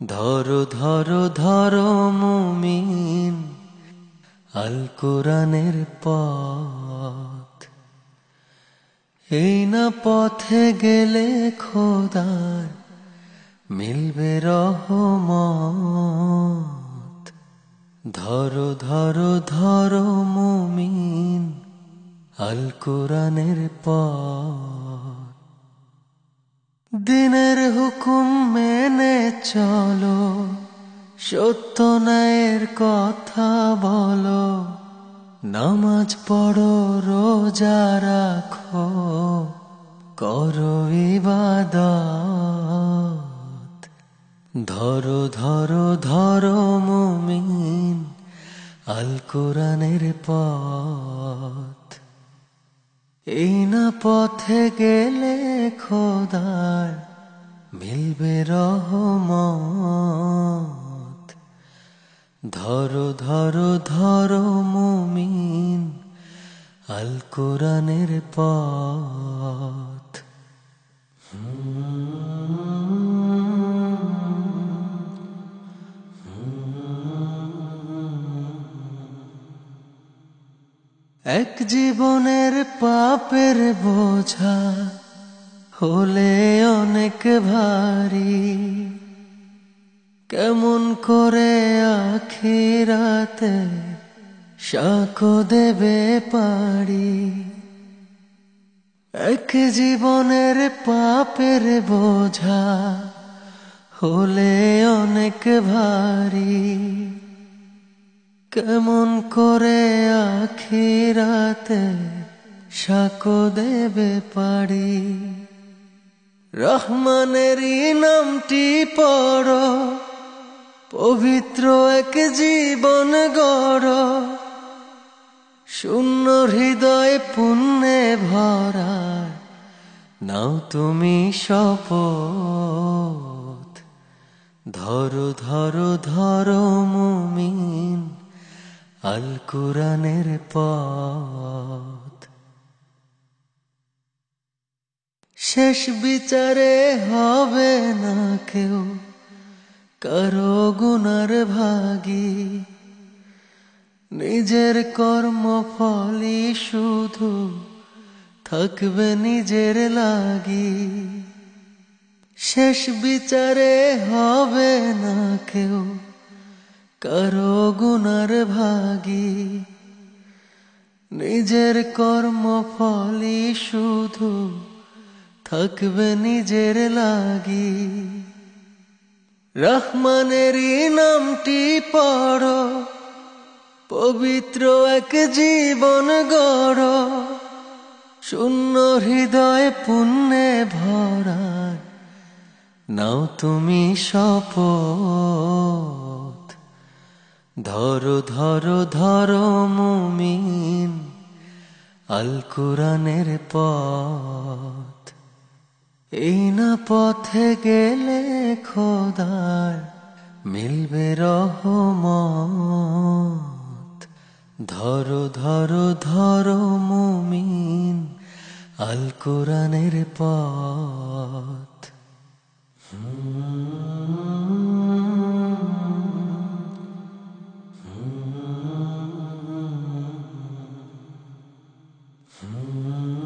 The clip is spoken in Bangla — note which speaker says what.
Speaker 1: ধরো ধরো ধরো মুমিন আল কোরআনের পথ। এই না পথে গেলে খোদার মিলবে রহমত। ধরো ধরো ধরো মুমিন আল কোরআনের পথ। দিনের হুকুম মেনে চলো, সত্য ন্যায়ের কথা বলো, নামাজ পড়ো রোজা রাখো, করো ইবাদত। ধরো ধরো ধরো মুমিন আল কোরআনের পথ। এই না পথে গেলে খোদার মিলবে রহমত। ধরো ধরো ধরো মুমিন আল কোরআনের পথ। এক জীবনের পাপের বোঝা হলে অনেক ভারী, কেমন করে আখিরাতে সাক্ষ্য দেবে পারি। এক জীবনের পাপের বোঝা হলে অনেক ভারী, কেমন করে আখিরাতে সাক্ষ্য দেবে পারি। রহমানের নামটি পড়ো, পবিত্র এক জীবন গড়ো, শূন্য হৃদয় পুণ্যে ভরা নাও তুমি শপথ। ধরো ধরো ধরো মুমিন আল কোরআনের পথ। শেষ বিচারে হবে না কেউ কারো গুনার ভাগী, নিজের কর্মফলই শুধু থাকবে নিজের লাগি। শেষ বিচারে হবে না কেউ কারো গুনার ভাগী, নিজের কর্মফলই শুধু থাকবে নিজের লাগি। রহমানের নামটি পড়ো, পবিত্র এক জীবন গড়ো, শূন্য হৃদয় পুণ্যে ভরা নাও তুমি শপথ। ধরো ধরো ধরো মুমিন আল কোরআনের পথ। এই না পথে গেলে খোদার মিলবে রহমত। ধরো ধরো ধরো মুমিন আল কোরআনের পথ। Hmm.